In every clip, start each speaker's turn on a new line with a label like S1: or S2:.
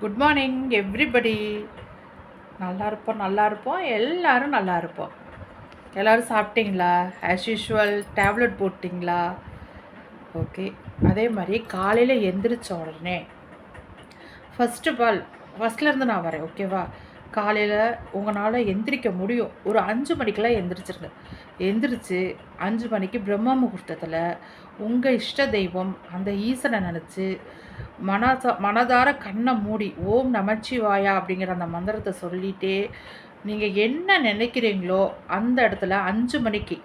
S1: Good morning everybody. நல்லா இருப்போம் எல்லாரும் நல்லா இருப்போம். எல்லோரும் சாப்பிட்டீங்களா? ஆஸ் யூஷுவல் டேப்லெட் போட்டிங்களா? ஓகே. அதே மாதிரி காலையில் எந்திரிச்ச உடனே ஃபஸ்ட்லேருந்து நான் வரேன், ஓகேவா? காலையில் உங்களால் எந்திரிக்க முடியும், ஒரு 5 மணிக்கெலாம் எந்திரிச்சிருங்க. எந்திரிச்சு 5 மணிக்கு பிரம்ம முகூர்த்தத்தில் உங்கள் இஷ்ட தெய்வம் அந்த ஈசனை நினச்சி மனதார கண்ணை மூடி ஓம் நமச்சிவாயா அப்படிங்கிற அந்த மந்திரத்தை சொல்லிகிட்டே நீங்கள் என்ன நினைக்கிறீங்களோ அந்த இடத்துல 5 மணிக்கு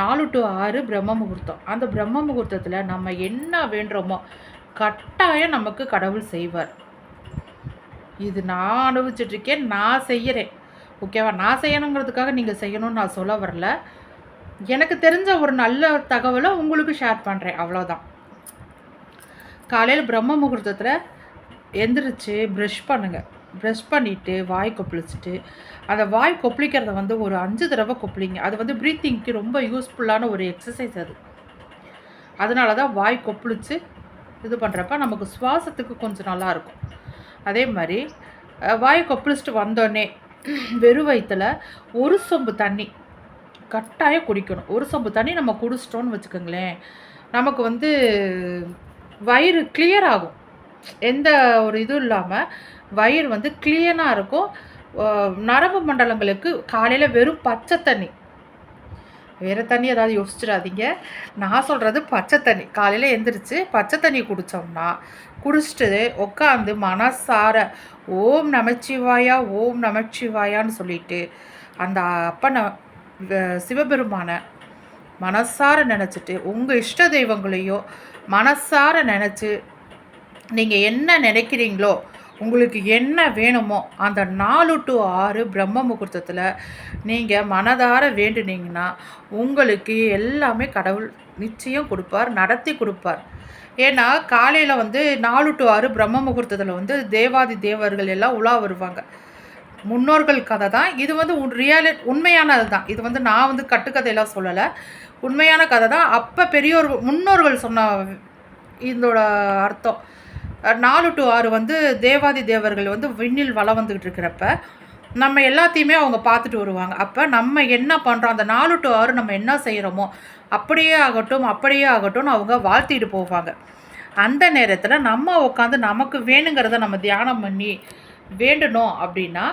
S1: 4 to 6 பிரம்ம முகூர்த்தம். அந்த பிரம்ம முகூர்த்தத்தில் நம்ம என்ன வேண்டுறோமோ கட்டாயம் நமக்கு கடவுள் செய்வார். இது நான் அனுபவிச்சிட்ருக்கேன், நான் செய்கிறேன், ஓகேவா? நான் செய்யணுங்கிறதுக்காக நீங்கள் செய்யணும்னு நான் சொல்ல வரல. எனக்கு தெரிஞ்ச ஒரு நல்ல தகவலை உங்களுக்கு ஷேர் பண்ணுறேன், அவ்வளோதான். காலையில் பிரம்ம முகூர்த்தத்தில் எந்திரிச்சு ப்ரஷ் பண்ணுங்கள். ப்ரஷ் பண்ணிவிட்டு வாய் கொப்பளிச்சுட்டு அந்த வாய் கொப்பளிக்கிறத வந்து ஒரு 5 தடவை கொப்பளிங்க. அது வந்து ப்ரீத்திங்க்கு ரொம்ப யூஸ்ஃபுல்லான ஒரு எக்ஸசைஸ் அது. அதனால தான் வாய் கொப்பளித்து இது பண்ணுறப்ப நமக்கு சுவாசத்துக்கு கொஞ்சம் நல்லாயிருக்கும். அதே மாதிரி வாய் கொப்பளிச்சுட்டு வந்தோடனே வெறும் வயிற்றில் ஒரு சொம்பு தண்ணி கட்டாயம் குடிக்கணும். ஒரு சொம்பு தண்ணி நம்ம குடிச்சிட்டோன்னு வச்சுக்கோங்களேன், நமக்கு வந்து வயிறு கிளியர் ஆகும். எந்த ஒரு இதுவும் இல்லாமல் வயிறு வந்து கிளியராக இருக்கும். நரம்பு மண்டலங்களுக்கு காலையில் வெறும் பச்சை தண்ணி, வேறு தண்ணி ஏதாவது யோசிச்சிடாதீங்க. நான் சொல்கிறது பச்சை தண்ணி. காலையில் எந்திரிச்சு பச்சை தண்ணி குடிச்சிட்டு உட்காந்து மனசார ஓம் நமச்சிவாயா ஓம் நமச்சிவாயான்னு சொல்லிட்டு அந்த அப்பனை சிவபெருமான மனசார நினச்சிட்டு உங்கள் இஷ்ட தெய்வங்களையோ மனசார நினச்சி நீங்கள் என்ன நினைக்கிறீங்களோ உங்களுக்கு என்ன வேணுமோ அந்த 4 to 6 பிரம்ம முகூர்த்தத்தில் நீங்கள் மனதார வேண்டுனீங்கன்னா உங்களுக்கு எல்லாமே கடவுள் நிச்சயம் கொடுப்பார், நடத்தி கொடுப்பார். ஏன்னா காலையில் வந்து 4 to 6 பிரம்ம முகூர்த்தத்தில் வந்து தேவாதி தேவர்கள் எல்லாம் உலா வருவாங்க. முன்னோர்கள் கதை தான் இது, வந்து உண்மையானது தான் இது. வந்து நான் வந்து கட்டுக்கதையெல்லாம் சொல்லலை, உண்மையான கதை தான். அப்போ முன்னோர்கள் சொன்ன இதோட அர்த்தம். 4 to 6 வந்து தேவாதி தேவர்கள் வந்து விண்ணில் வளம் வந்துக்கிட்டு இருக்கிறப்ப நம்ம எல்லாத்தையுமே அவங்க பார்த்துட்டு வருவாங்க. அப்போ நம்ம என்ன பண்ணுறோம், அந்த 4 to 6 நம்ம என்ன செய்கிறோமோ அப்படியே ஆகட்டும்னு அவங்க வாழ்த்திட்டு போவாங்க. அந்த நேரத்தில் நம்ம உட்காந்து நமக்கு வேணுங்கிறத நம்ம தியானம் பண்ணி வேண்டணும் அப்படின்னா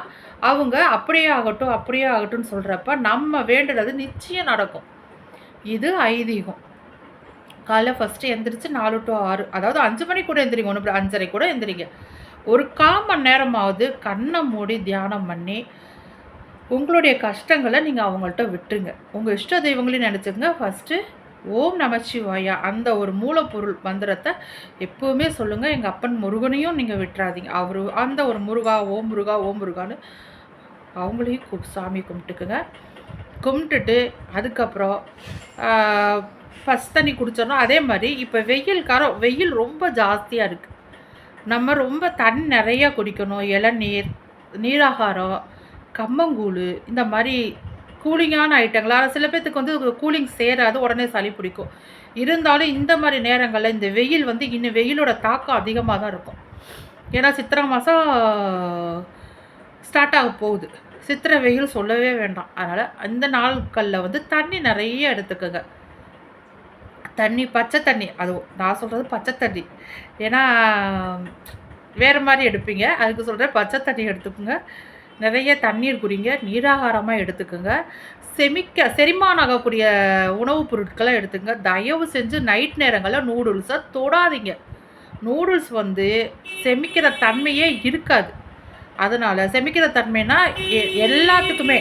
S1: அவங்க அப்படியே ஆகட்டும்னு சொல்கிறப்ப நம்ம வேண்டுறது நிச்சயம் நடக்கும். இது ஐதீகம். காலைல ஃபஸ்ட்டு எந்திரிச்சு 4 to 6, அதாவது 5 மணி கூட எந்திரிங்க, 5:30 கூட எந்திரிங்க. ஒரு 1/4 மணி நேரமாவது கண்ணை மூடி தியானம் பண்ணி உங்களுடைய கஷ்டங்களை நீங்கள் அவங்கள்ட்ட விட்டுருங்க. உங்கள் இஷ்ட தெய்வங்களையும் நினச்சிங்க. ஃபஸ்ட்டு ஓம் நமச்சிவாயா அந்த ஒரு மூலப்பொருள் மந்திரத்தை எப்போவுமே சொல்லுங்கள். எங்கள் அப்பன் முருகனையும் நீங்கள் விட்டுறாதீங்க. அவர் அந்த ஒரு முருகா ஓம் முருகான்னு அவங்களையும் சாமி கும்பிட்டுட்டு அதுக்கப்புறம் ஃபஸ்ட் தண்ணி குடித்தோன்னா அதே மாதிரி இப்போ வெயில் ரொம்ப ஜாஸ்தியாக இருக்குது. நம்ம ரொம்ப தண்ணி நிறையா குடிக்கணும். இளநீர், நீராகாரம், கம்மங்கூழ், இந்த மாதிரி கூலிங்கான ஐட்டங்களாக. சில பேர்த்துக்கு வந்து கூலிங் சேராது, உடனே சளி பிடிக்கும். இருந்தாலும் இந்த மாதிரி நேரங்களில் இந்த வெயில் வந்து இன்னும் வெயிலோட தாக்கம் அதிகமாக தான் இருக்கும். ஏன்னா சித்திரை மாதம் ஸ்டார்ட் ஆக போகுது. சித்திரை வெயில் சொல்லவே வேண்டாம். அதனால் அந்த நாட்களில் வந்து தண்ணி நிறைய எடுத்துக்கோங்க. தண்ணி பச்சை தண்ணி, அது நான் சொல்கிறது பச்சை தண்ணி. ஏன்னா வேறு மாதிரி எடுப்பீங்க, அதுக்கு சொல்கிறேன் பச்சை தண்ணி எடுத்துக்கோங்க. நிறைய தண்ணீர் குடிங்க, நீராகாரமாக எடுத்துக்கோங்க. செரிமானம் ஆகக்கூடிய உணவுப் பொருட்களை எடுத்துங்க. தயவு செஞ்சு நைட் நேரங்களில் நூடுல்ஸை தொடாதீங்க. நூடுல்ஸ் வந்து செமிக்கிற தன்மையே இருக்காது. அதனால் செமிக்கிற தன்மைனா எல்லாருக்குமே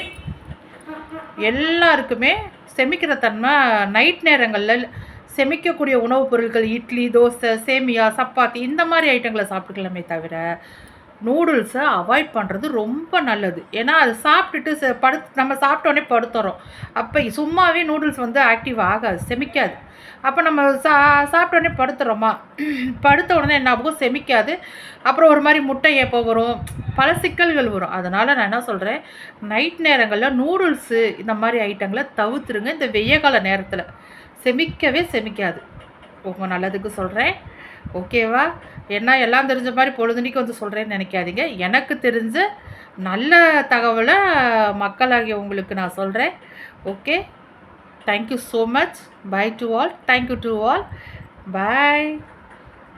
S1: செமிக்கிற தன்மை நைட் நேரங்களில் செமிக்கக்கூடிய உணவுப் பொருட்கள் இட்லி, தோசை, சேமியா, சப்பாத்தி இந்த மாதிரி ஐட்டங்களை சாப்பிட்டுக்கலாமே தவிர நூடுல்ஸை அவாய்ட் பண்ணுறது ரொம்ப நல்லது. ஏன்னா அது சாப்பிட்டுட்டு நம்ம சாப்பிட்டோன்னே படுத்துறோம். அப்போ சும்மாவே நூடுல்ஸ் வந்து ஆக்டிவ் ஆகாது, செமிக்காது. அப்போ நம்ம சாப்பிட்டோன்னே படுத்துறோமா, படுத்த உடனே என்ன ஆகும், செமிக்காது. அப்புறம் ஒரு மாதிரி முட்டை ஏப்பம் வரும், பல சிக்கல்கள் வரும். அதனால் நான் என்ன சொல்கிறேன், நைட் நேரங்களில் நூடுல்ஸு இந்த மாதிரி ஐட்டங்களை தவிர்த்துருங்க. இந்த வெய்ய கால நேரத்தில் செமிக்காது. உங்கள் நல்லதுக்கு சொல்கிறேன், ஓகேவா? ஏன்னா எல்லாம் தெரிஞ்ச மாதிரி பொழுதுனிக்கு வந்து சொல்கிறேன்னு நினைக்காதீங்க. எனக்கு தெரிஞ்ச நல்ல தகவலை மக்களாகிய உங்களுக்கு நான் சொல்கிறேன். Okay, thank you so much. Bye to all. Thank you to all. Bye.